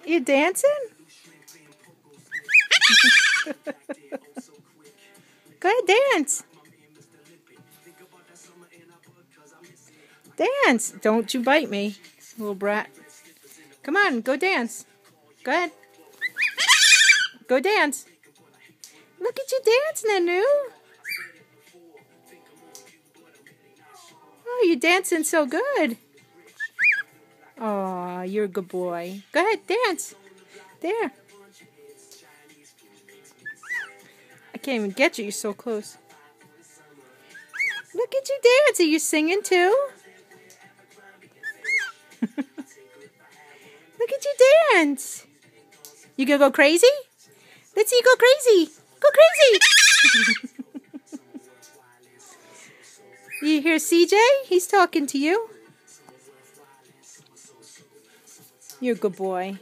You dancing? Go ahead, dance. Dance. Don't you bite me, little brat. Come on, go dance. Go ahead. Go dance. Look at you dancing, Anu. Oh, you're dancing so good. Oh, you're a good boy. Go ahead, dance. There. I can't even get you. You're so close. Look at you dance. Are you singing too? Look at you dance. You gonna go crazy? Let's see you go crazy. Go crazy. You hear CJ? He's talking to you. You're a good boy.